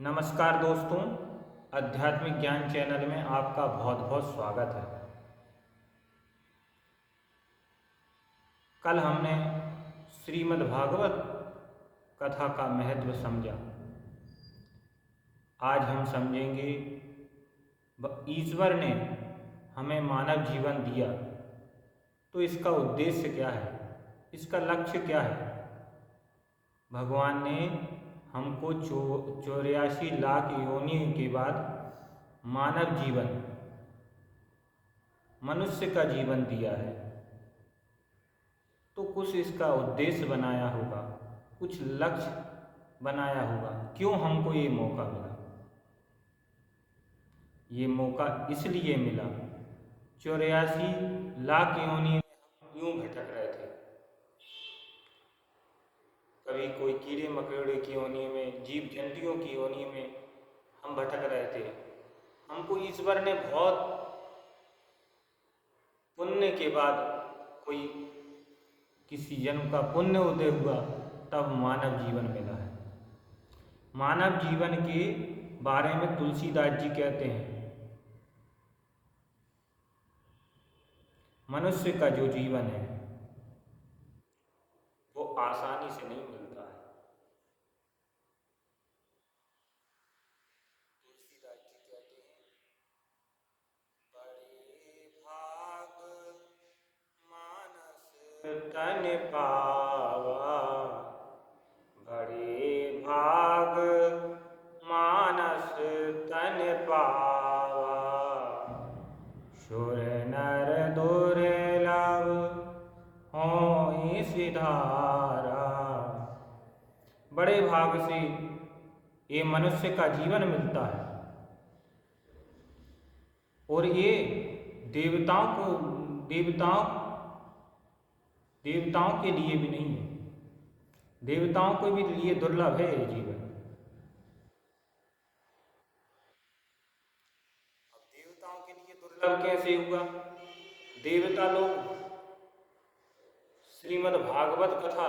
नमस्कार दोस्तों, आध्यात्मिक ज्ञान चैनल में आपका बहुत बहुत स्वागत है। कल हमने श्रीमद् भागवत कथा का महत्व समझा। आज हम समझेंगे ईश्वर ने हमें मानव जीवन दिया तो इसका उद्देश्य क्या है, इसका लक्ष्य क्या है। भगवान ने हमको 84 लाख योनियों के बाद मानव जीवन, मनुष्य का जीवन दिया है, तो कुछ इसका उद्देश्य बनाया होगा, कुछ लक्ष्य बनाया होगा। क्यों हमको ये मौका मिला? ये मौका इसलिए मिला, 84 लाख योनि में हम यूं भटक रहे थे। कभी कोई कीड़े मकोड़े की योनि में, जीव जंतुओं की योनि में हम भटक रहे थे। हमको ईश्वर ने बहुत पुण्य के बाद, कोई किसी जन्म का पुण्य उदय हुआ, तब मानव जीवन मिला है। मानव जीवन के बारे में तुलसीदास जी कहते हैं, मनुष्य का जो जीवन है वो आसानी से नहीं मिलता है। तुलसीदास जी कहते हैं, बड़े भाग मानस तन पावा, बड़े भाग मानस तन पावा, सुर नर दुर्लभ होई सिधारा। बड़े भाग से ये मनुष्य का जीवन मिलता है, और ये देवताओं के लिए भी नहीं है, देवताओं के भी लिए दुर्लभ है ये जीवन। अब देवताओं के लिए दुर्लभ कैसे हुआ? देवता लोग श्रीमद् भागवत कथा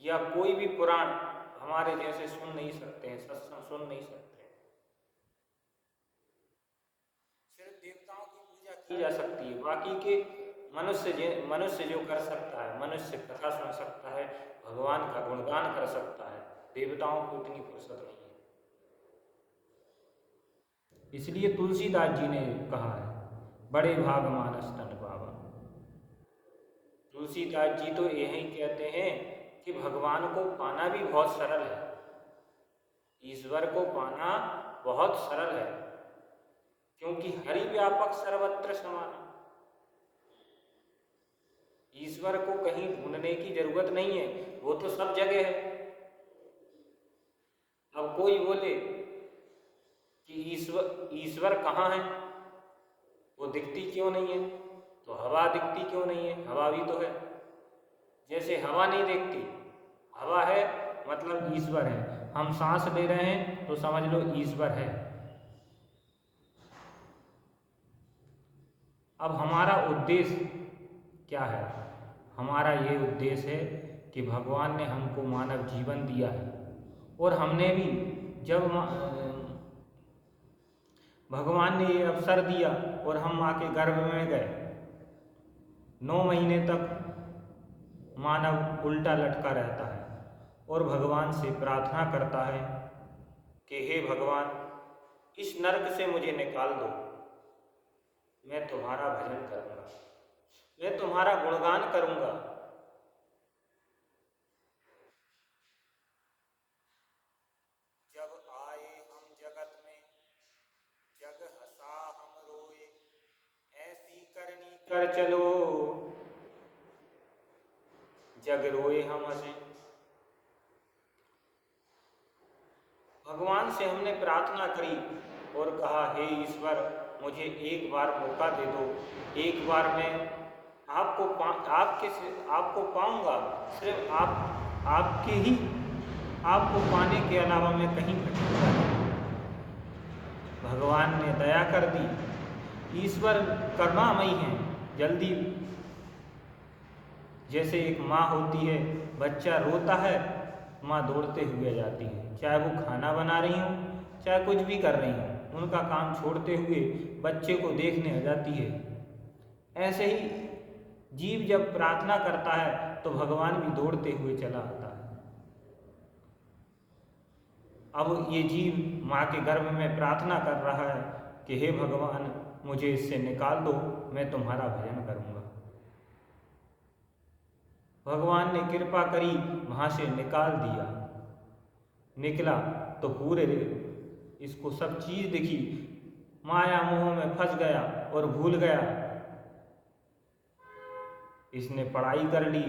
या कोई भी पुराण हमारे जैसे सुन नहीं सकते हैं, सत्संग सुन नहीं सकते हैं। सिर्फ देवताओं की पूजा की जा सकती है, बाकी के मनुष्य जो कर सकता है, मनुष्य कथा सुन सकता है, भगवान का गुणगान कर सकता है। देवताओं को इतनी फुर्सत नहीं है। इसलिए तुलसीदास जी ने कहा है, बड़े भाग मानस तन पावा। तुलसीदास जी तो यही कहते हैं कि भगवान को पाना भी बहुत सरल है, ईश्वर को पाना बहुत सरल है, क्योंकि हरि व्यापक सर्वत्र समान। ईश्वर को कहीं ढूंढने की जरूरत नहीं है, वो तो सब जगह है। अब कोई बोले कि ईश्वर कहाँ है, वो दिखती क्यों नहीं है? तो हवा दिखती क्यों नहीं है? हवा भी तो है। जैसे हवा नहीं दिखती, हवा है मतलब ईश्वर है। हम सांस ले रहे हैं तो समझ लो ईश्वर है। अब हमारा उद्देश्य क्या है? हमारा ये उद्देश्य है कि भगवान ने हमको मानव जीवन दिया है, और हमने भी जब भगवान ने ये अवसर दिया और हम माँ के गर्भ में गए, 9 महीने तक मानव उल्टा लटका रहता है और भगवान से प्रार्थना करता है कि हे भगवान, इस नरक से मुझे निकाल दो, मैं तुम्हारा भजन करूँगा, मैं तुम्हारा गुणगान करूँगा। जब आए हम जगत में, जग हंसा हम रोए, ऐसी करनी कर चलो, जग रोए हम हंसे। भगवान से हमने प्रार्थना करी और कहा, हे ईश्वर, मुझे एक बार मौका दे दो, एक बार मैं आपको पाऊंगा, सिर्फ आपको पाने के अलावा मैं कहीं भटकूंगा नहीं। भगवान ने दया कर दी। ईश्वर करुणामयी हैं, जल्दी, जैसे एक माँ होती है, बच्चा रोता है, माँ दौड़ते हुए जाती हैं, चाहे वो खाना बना रही हों, चाहे कुछ भी कर रही हों, उनका काम छोड़ते हुए बच्चे को देखने आ जाती है। ऐसे ही जीव जब प्रार्थना करता है तो भगवान भी दौड़ते हुए चला आता है। अब ये जीव माँ के गर्भ में प्रार्थना कर रहा है कि हे भगवान, मुझे इससे निकाल दो, मैं तुम्हारा भजन करूँगा। भगवान ने कृपा करी, वहाँ से निकाल दिया। निकला तो पूरे इसको सब चीज़ दिखी, माया मोह में फंस गया और भूल गया। इसने पढ़ाई कर ली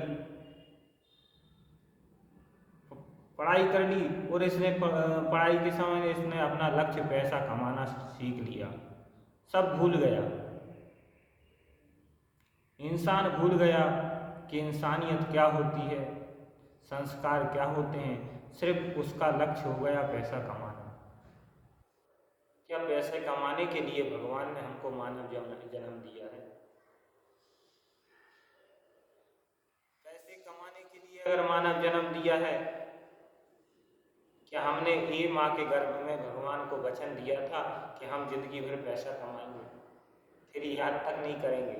और इसने पढ़ाई के समय इसने अपना लक्ष्य पैसा कमाना सीख लिया, सब भूल गया। इंसान भूल गया कि इंसानियत क्या होती है, संस्कार क्या होते हैं। सिर्फ उसका लक्ष्य हो गया पैसा कमाना। क्या पैसे कमाने के लिए भगवान ने हमको मानव जन्म दिया है? पैसे कमाने के लिए अगर मानव जन्म दिया है, क्या हमने ये माँ के गर्भ में भगवान को वचन दिया था कि हम जिंदगी भर पैसा कमाएंगे, फिर याद तक नहीं करेंगे?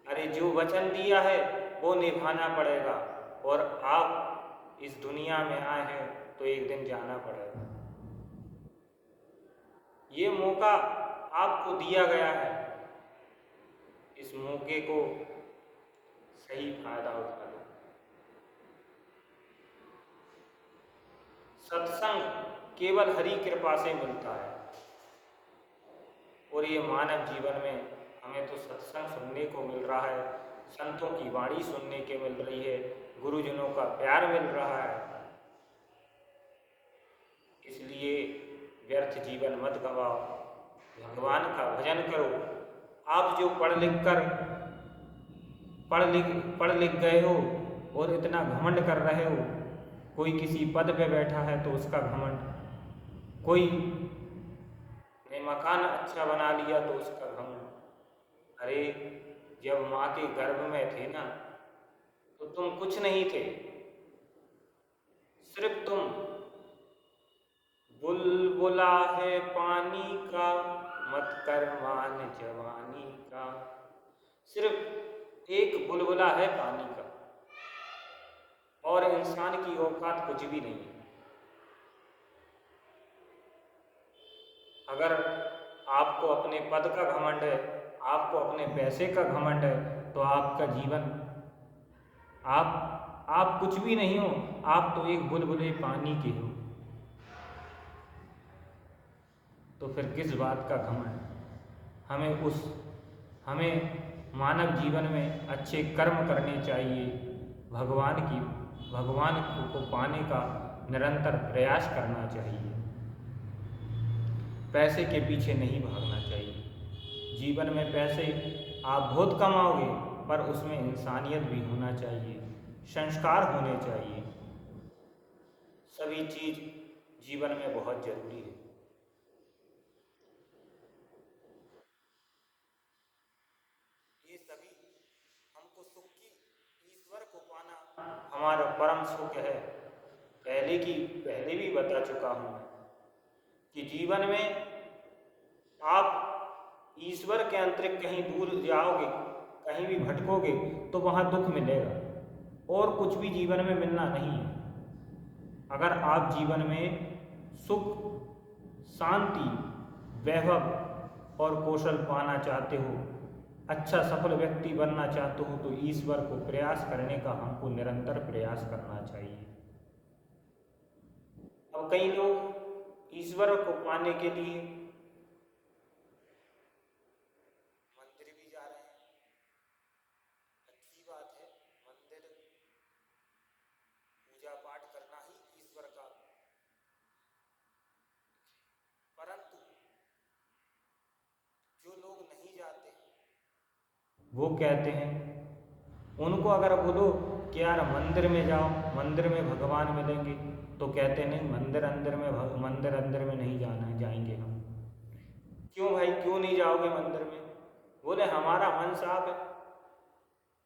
अरे जो वचन दिया है वो निभाना पड़ेगा, और आप इस दुनिया में आए हैं तो एक दिन जाना पड़ेगा। ये मौका आपको दिया गया है, इस मौके को सही फायदा उठा लो। सत्संग केवल हरि कृपा से मिलता है, और ये मानव जीवन में हमें तो सत्संग सुनने को मिल रहा है, संतों की वाणी सुनने के मिल रही है, गुरुजनों का प्यार मिल रहा है। इसलिए व्यर्थ जीवन मत गवाओ, भगवान का भजन करो। आप जो पढ़ लिख गए हो और इतना घमंड कर रहे हो, कोई किसी पद पे बैठा है तो उसका घमंड, कोई ने मकान अच्छा बना लिया तो उसका घमंड। अरे जब माँ के गर्भ में थे ना, तो तुम कुछ नहीं थे, सिर्फ तुम बुलबुला है पानी का, मत कर मान जवानी का। सिर्फ एक बुलबुला है पानी का, और इंसान की औकात कुछ भी नहीं है। अगर आपको अपने पद का घमंड है, आपको अपने पैसे का घमंड है, तो आपका जीवन, आप कुछ भी नहीं हो, आप तो एक बुलबुले पानी के हो। तो फिर किस बात का घमंड? हमें मानव जीवन में अच्छे कर्म करने चाहिए, भगवान को पाने का निरंतर प्रयास करना चाहिए, पैसे के पीछे नहीं भागना चाहिए। जीवन में पैसे आप बहुत कमाओगे, पर उसमें इंसानियत भी होना चाहिए, संस्कार होने चाहिए। सभी चीज़ जीवन में बहुत जरूरी है। ये सभी हमको सुख की, ईश्वर को पाना हमारा परम सुख है। पहले भी बता चुका हूँ कि जीवन में आप ईश्वर के अंतरिक्त कहीं दूर जाओगे, कहीं भी भटकोगे तो वहाँ दुख मिलेगा, और कुछ भी जीवन में मिलना नहीं है। अगर आप जीवन में सुख, शांति, वैभव और कौशल पाना चाहते हो, अच्छा सफल व्यक्ति बनना चाहते हो, तो ईश्वर को प्रयास करने का हमको निरंतर प्रयास करना चाहिए। अब कई लोग ईश्वर को पाने के लिए मंदिर भी जा रहे हैं। अच्छी बात है, मंदिर पूजा पाठ करना ही ईश्वर का, परंतु जो लोग नहीं जाते वो कहते हैं, उनको अगर बोलो कि यार मंदिर में जाओ, मंदिर में भगवान मिलेंगे, तो कहते नहीं, मंदिर अंदर में नहीं जाना है, जाएंगे हम। क्यों भाई, क्यों नहीं जाओगे मंदिर में? बोले हमारा मन साफ है,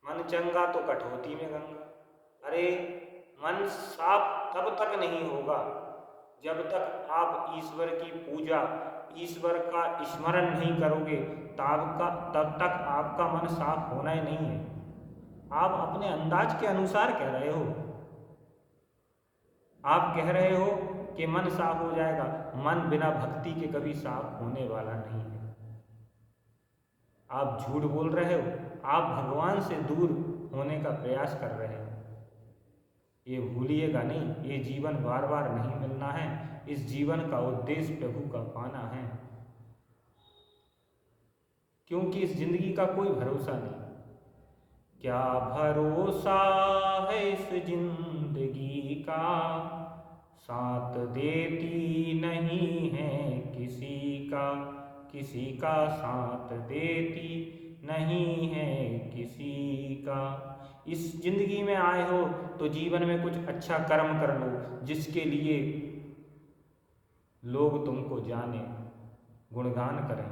मन चंगा तो कठौती में गंगा। अरे मन साफ तब तक नहीं होगा जब तक आप ईश्वर की पूजा, ईश्वर का स्मरण नहीं करोगे, तब तक आपका मन साफ होना ही नहीं है। आप अपने अंदाज के अनुसार कह रहे हो। आप कह रहे हो कि मन साफ हो जाएगा। मन बिना भक्ति के कभी साफ होने वाला नहीं है। आप झूठ बोल रहे हो। आप भगवान से दूर होने का प्रयास कर रहे हो। ये भूलिएगा नहीं, ये जीवन बार बार नहीं मिलना है। इस जीवन का उद्देश्य प्रभु का पाना है, क्योंकि इस जिंदगी का कोई भरोसा नहीं। क्या भरोसा है इस जिंदगी का, साथ देती नहीं है किसी का साथ देती नहीं है किसी का। इस जिंदगी में आए हो तो जीवन में कुछ अच्छा कर्म कर लो, जिसके लिए लोग तुमको जाने, गुणगान करें।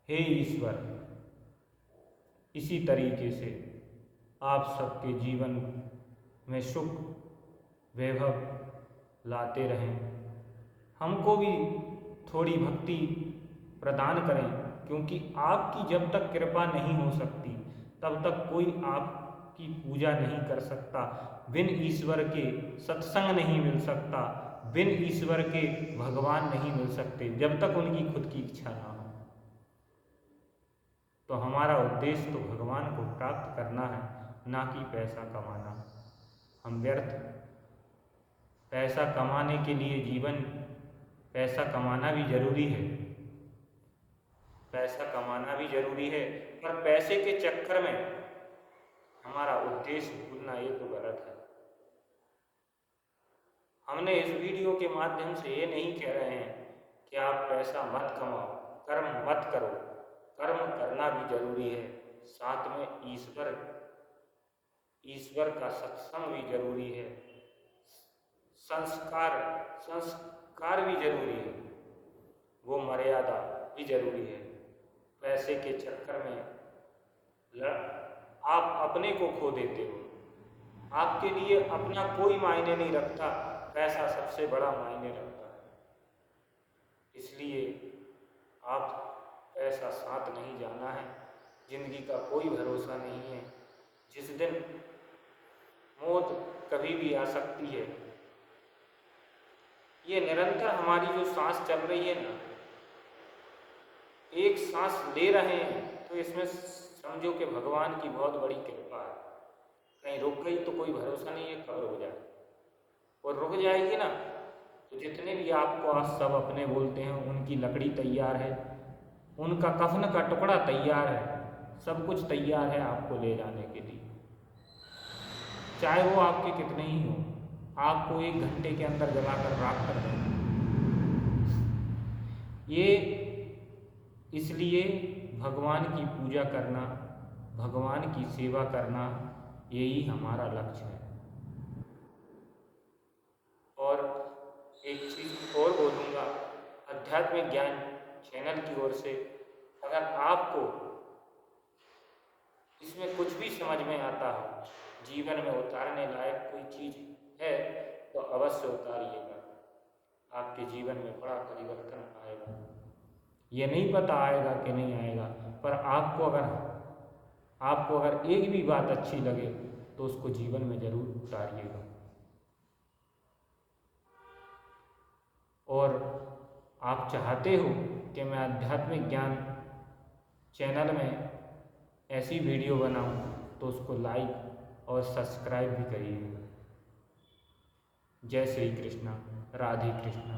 हे ईश्वर, इसी तरीके से आप सबके जीवन में सुख वैभव लाते रहें। हमको भी थोड़ी भक्ति प्रदान करें, क्योंकि आपकी जब तक कृपा नहीं हो सकती तब तक कोई आपकी पूजा नहीं कर सकता। बिन ईश्वर के सत्संग नहीं मिल सकता, बिन ईश्वर के भगवान नहीं मिल सकते जब तक उनकी खुद की इच्छा ना हो। तो हमारा उद्देश्य तो भगवान को प्राप्त करना है, ना कि पैसा कमाना। हम व्यर्थ पैसा कमाने के लिए पैसा कमाना भी जरूरी है, पैसा कमाना भी जरूरी है, पर पैसे के चक्कर में हमारा उद्देश्य भूलना ये तो गलत है। हमने इस वीडियो के माध्यम से ये नहीं कह रहे हैं कि आप पैसा मत कमाओ, कर्म मत करो। कर्म करना भी जरूरी है, साथ में ईश्वर का सत्संग भी जरूरी है, संस्कार भी जरूरी है, वो मर्यादा भी जरूरी है। पैसे के चक्कर में आप अपने को खो देते हो। आपके लिए अपना कोई मायने नहीं रखता, पैसा सबसे बड़ा मायने रखता है। इसलिए आप पैसा साथ नहीं जाना है। जिंदगी का कोई भरोसा नहीं है, जिस दिन मौत कभी भी आ सकती है। ये निरंतर हमारी जो सांस चल रही है ना, एक सांस ले रहे हैं तो इसमें समझो कि भगवान की बहुत बड़ी कृपा है। कहीं रुक गई तो कोई भरोसा नहीं है कब रुक जाए, और रुक जाएगी ना तो जितने भी आपको आज सब अपने बोलते हैं, उनकी लकड़ी तैयार है, उनका कफन का टुकड़ा तैयार है, सब कुछ तैयार है आपको ले जाने के लिए। चाहे वो आपके कितने ही हो, आपको 1 घंटे के अंदर जलाकर राख कर दें। ये इसलिए भगवान की पूजा करना, भगवान की सेवा करना, यही हमारा लक्ष्य है। और एक चीज़ और बोलूँगा, आध्यात्मिक ज्ञान चैनल की ओर से अगर आपको इसमें कुछ भी समझ में आता हो, जीवन में उतारने लायक कोई चीज़ है तो अवश्य उतारिएगा। आपके जीवन में बड़ा परिवर्तन आएगा। ये नहीं पता आएगा कि नहीं आएगा, पर आपको अगर एक भी बात अच्छी लगे तो उसको जीवन में जरूर उतारिएगा। और आप चाहते हो कि मैं आध्यात्मिक ज्ञान चैनल में ऐसी वीडियो बनाऊं तो उसको लाइक और सब्सक्राइब भी करिएगा। जय श्री कृष्णा, राधे कृष्णा।